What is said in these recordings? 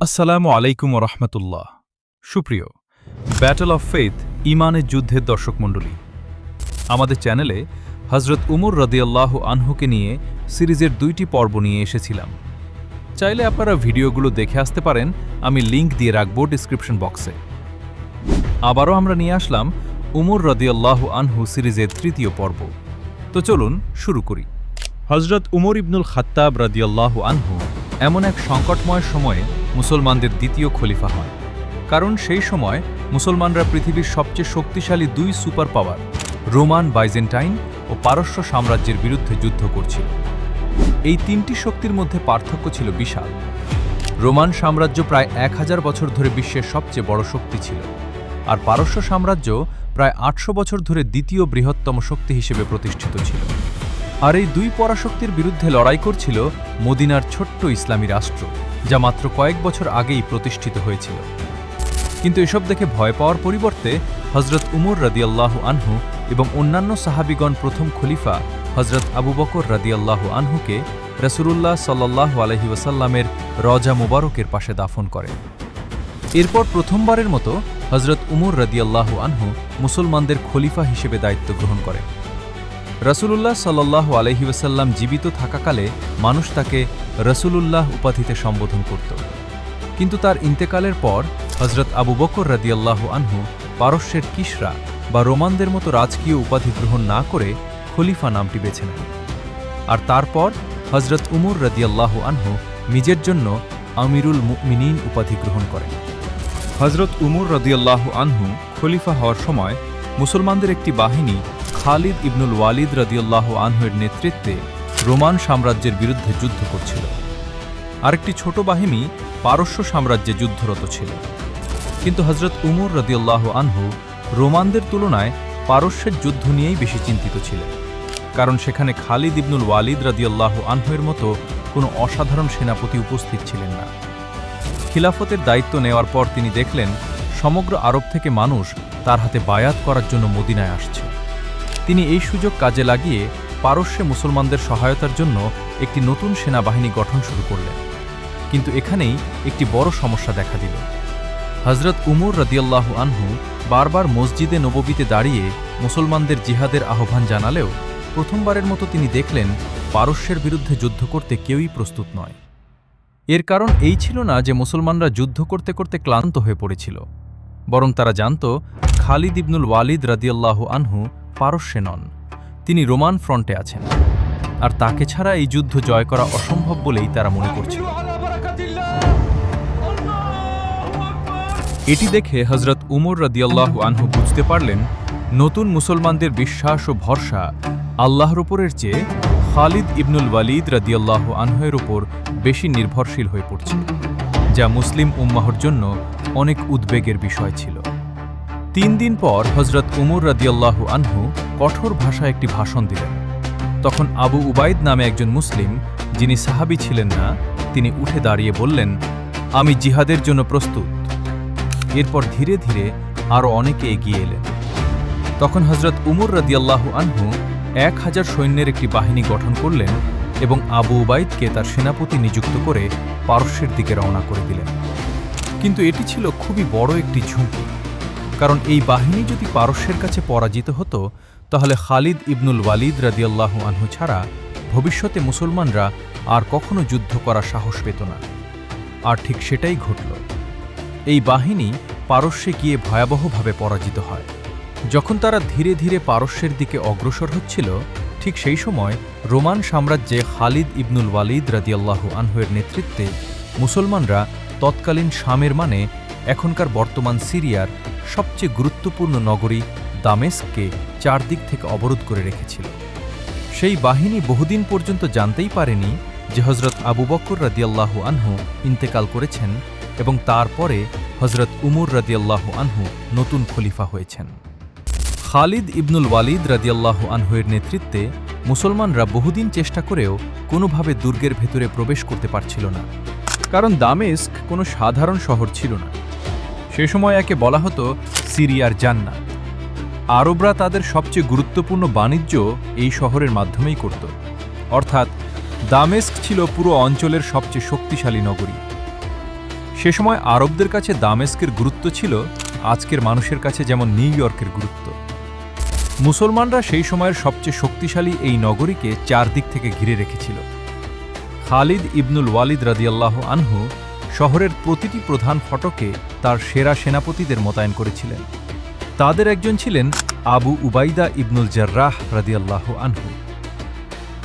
আসসালামু আলাইকুম রহমতুল্লাহ। সুপ্রিয় ব্যাটল অফ ফেথ ইমানের যুদ্ধের দর্শক মণ্ডলী, আমাদের চ্যানেলে হজরত উমর রাদিয়াল্লাহু আনহুকে নিয়ে সিরিজের 2টি পর্ব নিয়ে এসেছিলাম। চাইলে আপনারা ভিডিওগুলো দেখে আসতে পারেন, আমি লিংক দিয়ে রাখব ডিসক্রিপশন বক্সে। আবারও আমরা নিয়ে আসলাম উমর রাদিয়াল্লাহু আনহু সিরিজের 3য় পর্ব। তো চলুন শুরু করি। হজরত উমর ইবনুল খাত্তাব রাদিয়াল্লাহু আনহু এমন এক সংকটময় সময়ে মুসলমানদের দ্বিতীয় খলিফা হন, কারণ সেই সময় মুসলমানরা পৃথিবীর সবচেয়ে শক্তিশালী 2 সুপার পাওয়ার রোমান, বাইজেন্টাইন ও পারস্য সাম্রাজ্যের বিরুদ্ধে যুদ্ধ করছিল। এই 3টি শক্তির মধ্যে পার্থক্য ছিল বিশাল। রোমান সাম্রাজ্য প্রায় 1000 বছর ধরে বিশ্বের সবচেয়ে বড় শক্তি ছিল, আর পারস্য সাম্রাজ্য প্রায় 800 বছর ধরে দ্বিতীয় বৃহত্তম শক্তি হিসেবে প্রতিষ্ঠিত ছিল। আর এই 2 পরাশক্তির বিরুদ্ধে লড়াই করছিল মদিনার ছোট্ট ইসলামী রাষ্ট্র, যা মাত্র কয়েক বছর আগেই প্রতিষ্ঠিত হয়েছিল। কিন্তু এসব দেখে ভয় পাওয়ার পরিবর্তে হজরত উমর রাদিয়াল্লাহু আনহু এবং অন্যান্য সাহাবিগণ প্রথম খলিফা হজরত আবু বকর রাদিয়াল্লাহু আনহুকে রাসূলুল্লাহ সাল্লাল্লাহু আলাইহি ওয়াসাল্লামের রওজা মুবারকের পাশে দাফন করেন। এরপর প্রথমবারের মতো হজরত উমর রাদিয়াল্লাহু আনহু মুসলমানদের খলিফা হিসেবে দায়িত্ব গ্রহণ করেন। রাসূলুল্লাহ সাল্লাল্লাহু আলাইহি ওয়াসাল্লাম জীবিত থাকাকালে মানুষ তাকে রাসূলুল্লাহ উপাধিতে সম্বোধন করত, কিন্তু তার ইন্তেকালের পর হজরত আবু বকর রাদিয়াল্লাহু আনহু পারস্যের কিসরা বা রোমানদের মতো রাজকীয় উপাধি গ্রহণ না করে খলিফা নামটি বেছে নেন। আর তারপর হজরত উমর রাদিয়াল্লাহু আনহু নিজের জন্য আমিরুল মুমিনিন উপাধি গ্রহণ করেন। হজরত উমর রাদিয়াল্লাহু আনহু খলিফা হওয়ার সময় মুসলমানদের একটি বাহিনী খালিদ ইবনুল ওয়ালিদ রাদিয়াল্লাহু আনহুর নেতৃত্বে রোমান সাম্রাজ্যের বিরুদ্ধে যুদ্ধ করছিল। আরেকটি ছোট বাহিনী পারস্য সাম্রাজ্যে যুদ্ধরত ছিল। কিন্তু হজরত উমর রাদিয়াল্লাহু আনহু রোমানদের তুলনায় পারস্যের যুদ্ধ নিয়েই বেশি চিন্তিত ছিলেন, কারণ সেখানে খালিদ ইবনুল ওয়ালিদ রাদিয়াল্লাহু আনহুর মতো কোনো অসাধারণ সেনাপতি উপস্থিত ছিলেন না। খিলাফতের দায়িত্ব নেওয়ার পর তিনি দেখলেন সমগ্র আরব থেকে মানুষ তার হাতে বায়াত করার জন্য মদিনায় আসছে। তিনি এই সুযোগ কাজে লাগিয়ে পারস্যে মুসলমানদের সহায়তার জন্য একটি নতুন সেনাবাহিনী গঠন শুরু করলেন। কিন্তু এখানেই একটি বড় সমস্যা দেখা দিল। হজরত উমর রাদিয়াল্লাহু আনহু বারবার মসজিদে নববীতে দাঁড়িয়ে মুসলমানদের জিহাদের আহ্বান জানালেও প্রথমবারের মতো তিনি দেখলেন পারস্যের বিরুদ্ধে যুদ্ধ করতে কেউই প্রস্তুত নয়। এর কারণ এই ছিল না যে মুসলমানরা যুদ্ধ করতে করতে ক্লান্ত হয়ে পড়েছিল, বরং তারা জানত খালিদ ইবনুল ওয়ালিদ রাদিয়াল্লাহু আনহু পারস্যে নন, তিনি রোমান ফ্রন্টে আছেন, আর তাকে ছাড়া এই যুদ্ধ জয় করা অসম্ভব বলেই তারা মনে করছিল। এটি দেখে হজরত উমর রাদিয়াল্লাহু আনহু বুঝতে পারলেন নতুন মুসলমানদের বিশ্বাস ও ভরসা আল্লাহর উপরের চেয়ে খালিদ ইবনুল ওয়ালিদ রাদিয়াল্লাহু আনহুর উপর বেশি নির্ভরশীল হয়ে পড়ছে, যা মুসলিম উম্মাহর জন্য অনেক উদ্বেগের বিষয় ছিল। 3 দিন পর হজরত উমর রাদিয়াল্লাহু আনহু কঠোর ভাষায় একটি ভাষণ দিলেন। তখন আবু উবাইদ নামে একজন মুসলিম, যিনি সাহাবী ছিলেন না, তিনি উঠে দাঁড়িয়ে বললেন, আমি জিহাদের জন্য প্রস্তুত। এরপর ধীরে ধীরে আরও অনেকে এগিয়ে এলেন। তখন হজরত উমর রাদিয়াল্লাহু আনহু 1000 সৈন্যের একটি বাহিনী গঠন করলেন এবং আবু উবাইদকে তার সেনাপতি নিযুক্ত করে পারস্যের দিকে রওনা করে দিলেন। কিন্তু এটি ছিল খুবই বড় একটি ঝুঁকি, কারণ এই বাহিনী যদি পারস্যের কাছে পরাজিত হতো তাহলে খালিদ ইবনুল ওয়ালিদ রাদিয়াল্লাহু আনহু ছাড়া ভবিষ্যতে মুসলমানরা আর কখনো যুদ্ধ করার সাহস পেত না। আর ঠিক সেটাই ঘটল। এই বাহিনী পারস্যে গিয়ে ভয়াবহভাবে পরাজিত হয়। যখন তারা ধীরে ধীরে পারস্যের দিকে অগ্রসর হচ্ছিল, ঠিক সেই সময় রোমান সাম্রাজ্যে খালিদ ইবনুল ওয়ালিদ রাদিয়াল্লাহু আনহুর নেতৃত্বে মুসলমানরা তৎকালীন শামের মানে এখনকার বর্তমান সিরিয়ার সবচেয়ে গুরুত্বপূর্ণ নগরী দামেস্ককে চারদিক থেকে অবরোধ করে রেখেছিল। সেই বাহিনী বহুদিন পর্যন্ত জানতেই পারেনি যে হজরত আবু বকর রাদিয়াল্লাহু আনহু ইন্তেকাল করেছেন এবং তারপরে হজরত উমর রাদিয়াল্লাহু আনহু নতুন খলিফা হয়েছেন। খালিদ ইবনুল ওয়ালিদ রাদিয়াল্লাহু আনহুর নেতৃত্বে মুসলমানরা বহুদিন চেষ্টা করেও কোনোভাবে দুর্গের ভেতরে প্রবেশ করতে পারছিল না, কারণ দামেস্ক কোনো সাধারণ শহর ছিল না। সে সময় একে বলা হতো সিরিয়ার জান্নাত। আরবরা তাদের সবচেয়ে গুরুত্বপূর্ণ বাণিজ্য এই শহরের মাধ্যমেই করত, অর্থাৎ দামেস্ক ছিল পুরো অঞ্চলের সবচেয়ে শক্তিশালী নগরী। সে সময় আরবদের কাছে দামেস্কের গুরুত্ব ছিল আজকের মানুষের কাছে যেমন নিউ ইয়র্কের গুরুত্ব। মুসলমানরা সেই সময়ের সবচেয়ে শক্তিশালী এই নগরীকে চারদিক থেকে ঘিরে রেখেছিল। খালিদ ইবনুল ওয়ালিদ রাদিয়াল্লাহু আনহু শহরের প্রতিটি প্রধান ফটকে তার সেরা সেনাপতিদের মোতায়েন করেছিলেন। তাদের একজন ছিলেন আবু উবাইদা ইবনুল জাররাহ রাদিয়াল্লাহু আনহু।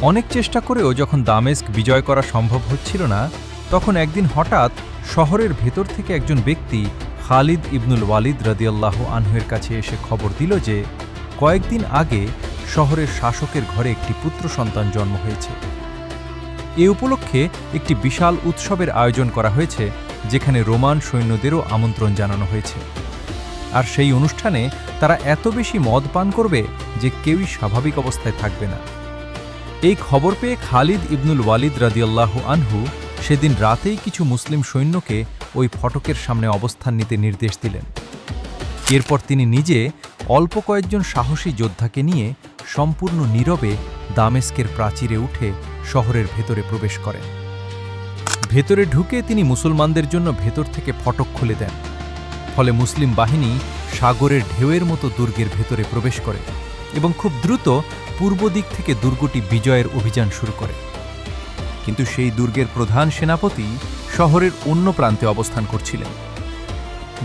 অনেক চেষ্টা করেও যখন দামেস্ক বিজয় করা সম্ভব হচ্ছিল না, তখন একদিন হঠাৎ শহরের ভেতর থেকে একজন ব্যক্তি খালিদ ইবনুল ওয়ালিদ রাদিয়াল্লাহু আনহুর কাছে এসে খবর দিল যে কয়েকদিন আগে শহরের শাসকের ঘরে একটি পুত্র সন্তান জন্ম হয়েছে। এ উপলক্ষে একটি বিশাল উৎসবের আয়োজন করা হয়েছে, যেখানে রোমান সৈন্যদেরও আমন্ত্রণ জানানো হয়েছে। আর সেই অনুষ্ঠানে তারা এত বেশি মদ পান করবে যে কেউই স্বাভাবিক অবস্থায় থাকবে না। এই খবর পেয়ে খালিদ ইবনুল ওয়ালিদ রাদিয়াল্লাহু আনহু সেদিন রাতেই কিছু মুসলিম সৈন্যকে ওই ফটকের সামনে অবস্থান নিতে নির্দেশ দিলেন। এরপর তিনি নিজে অল্প কয়েকজন সাহসী যোদ্ধাকে নিয়ে সম্পূর্ণ নীরবে দামেস্কের প্রাচীরে উঠে শহরের ভেতরে প্রবেশ করেন। ভেতরে ঢুকে তিনি মুসলমানদের জন্য ভেতর থেকে ফটক খুলে দেন। ফলে মুসলিম বাহিনী সাগরের ঢেউয়ের মতো দুর্গের ভেতরে প্রবেশ করে এবং খুব দ্রুত পূর্ব দিক থেকে দুর্গটি বিজয়ের অভিযান শুরু করে। কিন্তু সেই দুর্গের প্রধান সেনাপতি শহরের অন্য প্রান্তে অবস্থান করছিলেন।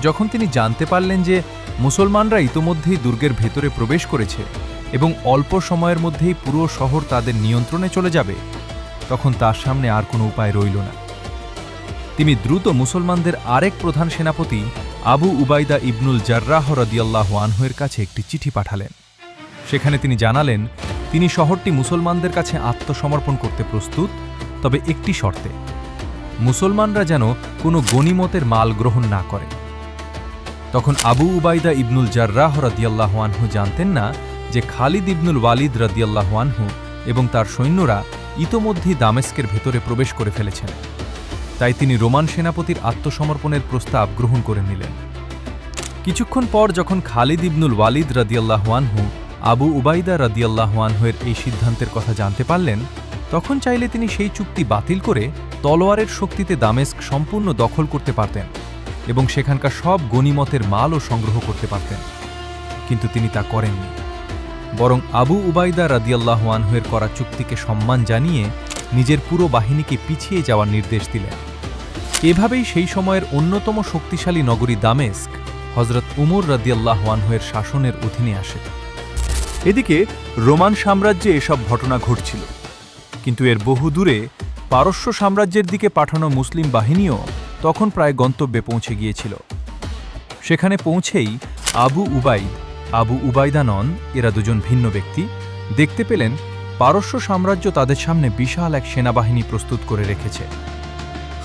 যখন তিনি জানতে পারলেন যে মুসলমানরা ইতোমধ্যেই দুর্গের ভেতরে প্রবেশ করেছে এবং অল্প সময়ের মধ্যেই পুরো শহর তাদের নিয়ন্ত্রণে চলে যাবে, তখন তার সামনে আর কোনো উপায় রইল না। তিনি দ্রুত মুসলমানদের আরেক প্রধান সেনাপতি আবু উবাইদা ইবনুল জাররাহ রাদিয়াল্লাহু আনহুর কাছে একটি চিঠি পাঠালেন। সেখানে তিনি জানালেন তিনি শহরটি মুসলমানদের কাছে আত্মসমর্পণ করতে প্রস্তুত, তবে একটি শর্তে, মুসলমানরা যেন কোনো গনিমতের মাল গ্রহণ না করে। তখন আবু উবাইদা ইবনুল জাররাহ রাদিয়াল্লাহু আনহু জানতেন না যে খালিদ ইবনুল ওয়ালিদ রাদিয়াল্লাহু আনহু এবং তার সৈন্যরা ইতোমধ্যেই দামেস্কের ভেতরে প্রবেশ করে ফেলেছেন। তাই তিনি রোমান সেনাপতির আত্মসমর্পণের প্রস্তাব গ্রহণ করে নিলেন। কিছুক্ষণ পর যখন খালিদ ইবনুল ওয়ালিদ রাদিয়াল্লাহু আনহু আবু উবাইদা রাদিয়াল্লাহু আনহুর এই সিদ্ধান্তের কথা জানতে পারলেন, তখন চাইলে তিনি সেই চুক্তি বাতিল করে তলোয়ারের শক্তিতে দামেস্ক সম্পূর্ণ দখল করতে পারতেন এবং সেখানকার সব গনিমতের মালও সংগ্রহ করতে পারতেন। কিন্তু তিনি তা করেননি, বরং আবু উবাইদা রাদিয়াল্লাহু আনহুর করা চুক্তিকে সম্মান জানিয়ে নিজের পুরো বাহিনীকে পিছিয়ে যাওয়ার নির্দেশ দিলেন। এভাবেই সেই সময়ের অন্যতম শক্তিশালী নগরী দামেস্ক হযরত উমর রাদিয়াল্লাহু আনহুর শাসনের অধীনে আসে। এদিকে রোমান সাম্রাজ্যে এসব ঘটনা ঘটছিল, কিন্তু এর বহু দূরে পারস্য সাম্রাজ্যের দিকে পাঠানো মুসলিম বাহিনীও তখন প্রায় গন্তব্যে পৌঁছে গিয়েছিল। সেখানে পৌঁছেই আবু উবাইদা নন, এরা দুজন ভিন্ন ব্যক্তি, দেখতে পেলেন পারস্য সাম্রাজ্য তাদের সামনে বিশাল এক সেনাবাহিনী প্রস্তুত করে রেখেছে।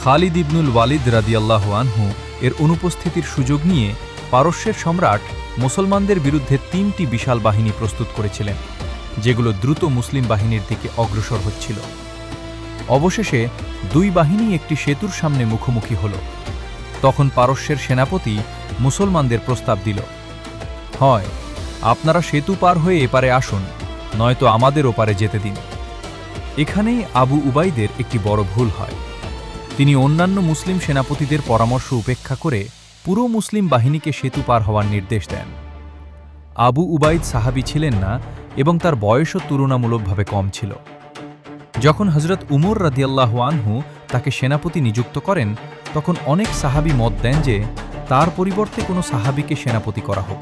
খালিদ ইবনুল ওয়ালিদ রাদিয়াল্লাহু আনহু এর অনুপস্থিতির সুযোগ নিয়ে পারস্যের সম্রাট মুসলমানদের বিরুদ্ধে ৩টি বিশাল বাহিনী প্রস্তুত করেছিলেন, যেগুলো দ্রুত মুসলিম বাহিনীর দিকে অগ্রসর হচ্ছিল। অবশেষে দুই বাহিনী একটি সেতুর সামনে মুখোমুখি হল। তখন পারস্যের সেনাপতি মুসলমানদের প্রস্তাব দিল, হয় আপনারা সেতু পার হয়ে এপারে আসুন, নয়তো আমাদের ওপারে যেতে দিন। এখানেই আবু উবাইদের একটি বড় ভুল হয়। তিনি অন্যান্য মুসলিম সেনাপতিদের পরামর্শ উপেক্ষা করে পুরো মুসলিম বাহিনীকে সেতু পার হওয়ার নির্দেশ দেন। আবু উবাইদ সাহাবী ছিলেন না এবং তার বয়সও তুলনামূলকভাবে কম ছিল। যখন হযরত উমর রাদিয়াল্লাহু আনহু তাকে সেনাপতি নিযুক্ত করেন, তখন অনেক সাহাবী মত দেন যে তার পরিবর্তে কোনো সাহাবীকে সেনাপতি করা হোক।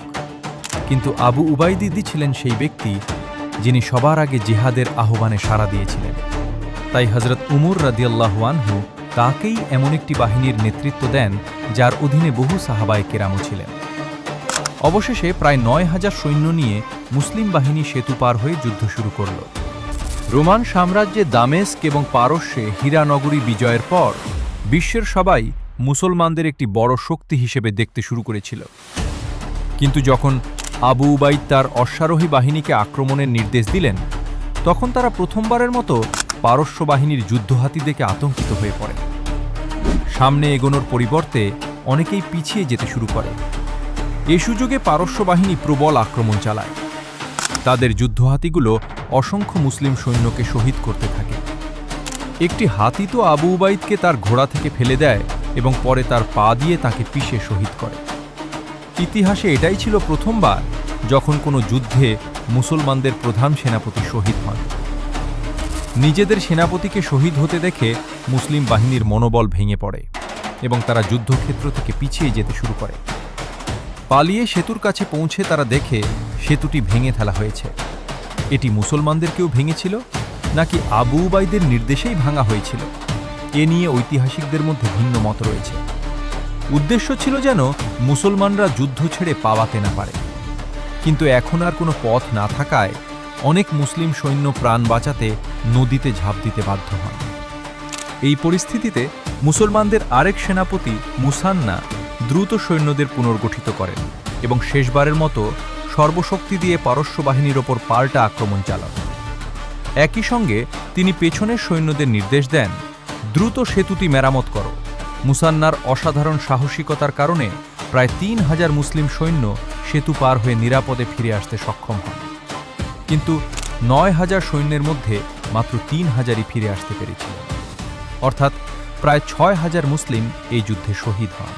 কিন্তু আবু উবাইদি ছিলেন সেই ব্যক্তি যিনি সবার আগে জিহাদের আহ্বানে সাড়া দিয়েছিলেন। তাই হযরত উমর রাদিয়াল্লাহু আনহু তাকেই এমন একটি বাহিনীর নেতৃত্ব দেন যার অধীনে বহু সাহাবায়ে কেরামও ছিলেন। অবশেষে প্রায় ৯,০০০ সৈন্য নিয়ে মুসলিম বাহিনী সেতু পার হয়ে যুদ্ধ শুরু করল। রোমান সাম্রাজ্যে দামেস্ক এবং পারস্যে হীরানগরী বিজয়ের পর বিশ্বের সবাই মুসলমানদের একটি বড় শক্তি হিসেবে দেখতে শুরু করেছিল। কিন্তু যখন আবু উবাইদ তার অশ্বারোহী বাহিনীকে আক্রমণের নির্দেশ দিলেন, তখন তারা প্রথমবারের মতো পারস্য বাহিনীর যুদ্ধহাতি দেখে আতঙ্কিত হয়ে পড়ে। সামনে এগোনোর পরিবর্তে অনেকেই পিছিয়ে যেতে শুরু করে। এ সুযোগে পারস্য বাহিনী প্রবল আক্রমণ চালায়। তাদের যুদ্ধহাতিগুলো অসংখ্য মুসলিম সৈন্যকে শহীদ করতে থাকে। একটি হাতি তো আবু উবাইদকে তার ঘোড়া থেকে ফেলে দেয় এবং পরে তার পা দিয়ে তাকে পিষে শহীদ করে। ইতিহাসে এটাই ছিল প্রথমবার যখন কোনো যুদ্ধে মুসলমানদের প্রধান সেনাপতি শহীদ হন। নিজেদের সেনাপতিকে শহীদ হতে দেখে মুসলিম বাহিনীর মনোবল ভেঙে পড়ে এবং তারা যুদ্ধক্ষেত্র থেকে পিছিয়ে যেতে শুরু করে। পালিয়ে সেতুর কাছে পৌঁছে তারা দেখে সেতুটি ভেঙে ফেলা হয়েছে। এটি মুসলমানদের কেউ ভেঙেছিল নাকি আবু উবাইদের নির্দেশেই ভাঙা হয়েছিল, এ নিয়ে ঐতিহাসিকদের মধ্যে ভিন্ন মত রয়েছে। উদ্দেশ্য ছিল যেন মুসলমানরা যুদ্ধ ছেড়ে পালাতে না পারে, কিন্তু এখন আর কোনো পথ না থাকায় অনেক মুসলিম সৈন্য প্রাণ বাঁচাতে নদীতে ঝাঁপ দিতে বাধ্য হন। এই পরিস্থিতিতে মুসলমানদের আরেক সেনাপতি মুসান্না দ্রুত সৈন্যদের পুনর্গঠিত করেন এবং শেষবারের মতো সর্বশক্তি দিয়ে পারস্য বাহিনীর ওপর পাল্টা আক্রমণ চালান। একই সঙ্গে তিনি পেছনের সৈন্যদের নির্দেশ দেন, দ্রুত সেতুটি মেরামত করো। মুসান্নার অসাধারণ সাহসিকতার কারণে প্রায় ৩,০০০ মুসলিম সৈন্য সেতু পার হয়ে নিরাপদে ফিরে আসতে সক্ষম হন, কিন্তু ৯,০০০ সৈন্যের মধ্যে মাত্র ৩,০০০ই ফিরে আসতে পেরেছিল, অর্থাৎ প্রায় ৬,০০০ মুসলিম এই যুদ্ধে শহীদ হন।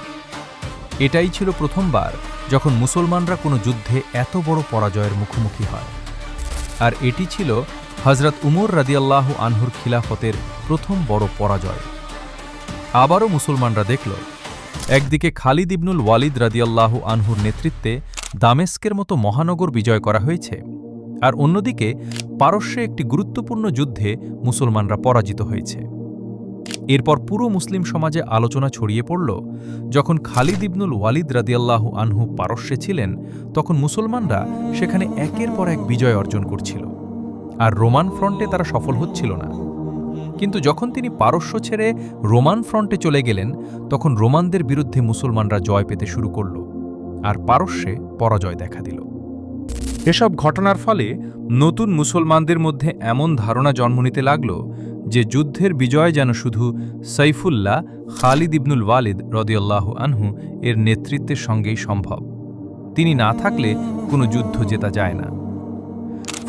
এটাই ছিল প্রথমবার যখন মুসলমানরা কোনো যুদ্ধে এত বড় পরাজয়ের মুখোমুখি হয়, আর এটি ছিল হযরত উমর রাদিয়াল্লাহু আনহুর খিলাফতের প্রথম বড় পরাজয়। আবারও মুসলমানরা দেখল, একদিকে খালিদ ইবনুল ওয়ালিদ রাদিয়াল্লাহু আনহুর নেতৃত্বে দামেস্কের মতো মহানগর বিজয় করা হয়েছে, আর অন্যদিকে পারস্যে একটি গুরুত্বপূর্ণ যুদ্ধে মুসলমানরা পরাজিত হয়েছে। এরপর পুরো মুসলিম সমাজে আলোচনা ছড়িয়ে পড়ল, যখন খালিদ ইবনুল ওয়ালিদ রাদিয়াল্লাহু আনহু পারস্যে ছিলেন তখন মুসলমানরা সেখানে একের পর এক বিজয় অর্জন করছিল, আর রোমান ফ্রন্টে তারা সফল হচ্ছিল না। কিন্তু যখন তিনি পারস্য ছেড়ে রোমান ফ্রন্টে চলে গেলেন তখন রোমানদের বিরুদ্ধে মুসলমানরা জয় পেতে শুরু করল, আর পারস্যে পরাজয় দেখা দিল। এসব ঘটনার ফলে নতুন মুসলমানদের মধ্যে এমন ধারণা জন্ম নিতে লাগল যে যুদ্ধের বিজয় যেন শুধু সাইফুল্লাহ খালিদ ইবনুল ওয়ালিদ রাদিয়াল্লাহু আনহু এর নেতৃত্বের সঙ্গেই সম্ভব। তিনি না থাকলে কোনো যুদ্ধ জেতা যায় না।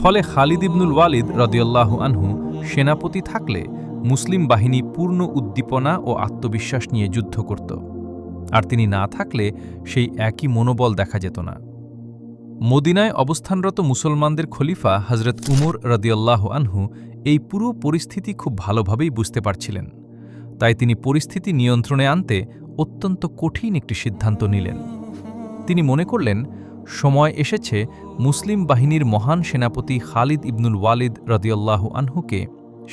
ফলে খালিদ ইবনুল ওয়ালিদ রাদিয়াল্লাহু আনহু সেনাপতি থাকলে মুসলিম বাহিনী পূর্ণ উদ্দীপনা ও আত্মবিশ্বাস নিয়ে যুদ্ধ করত, আর তিনি না থাকলে সেই একই মনোবল দেখা যেত না। মদিনায় অবস্থানরত মুসলমানদের খলিফা হযরত উমর রাদিয়াল্লাহু আনহু এই পুরো পরিস্থিতি খুব ভালোভাবেই বুঝতে পারছিলেন, তাই তিনি পরিস্থিতি নিয়ন্ত্রণে আনতে অত্যন্ত কঠিন একটি সিদ্ধান্ত নিলেন। তিনি মনে করলেন, সময় এসেছে মুসলিম বাহিনীর মহান সেনাপতি খালিদ ইবনুল ওয়ালিদ রাদিয়াল্লাহু আনহুকে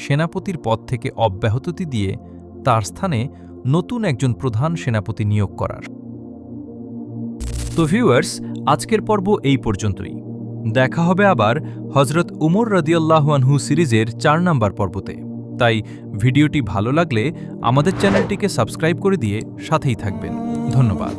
সেনাপতির পদ থেকে অব্যাহতি দিয়ে তার স্থানে নতুন একজন প্রধান সেনাপতি নিয়োগ করার। তো ভিউয়ার্স, আজকের পর্ব এই পর্যন্তই। দেখা হবে আবার হযরত উমর রাদিয়াল্লাহু আনহু সিরিজের ৪ নম্বর পর্বতে। তাই ভিডিওটি ভালো লাগলে আমাদের চ্যানেলটিকে সাবস্ক্রাইব করে দিয়ে সাথেই থাকবেন। ধন্যবাদ।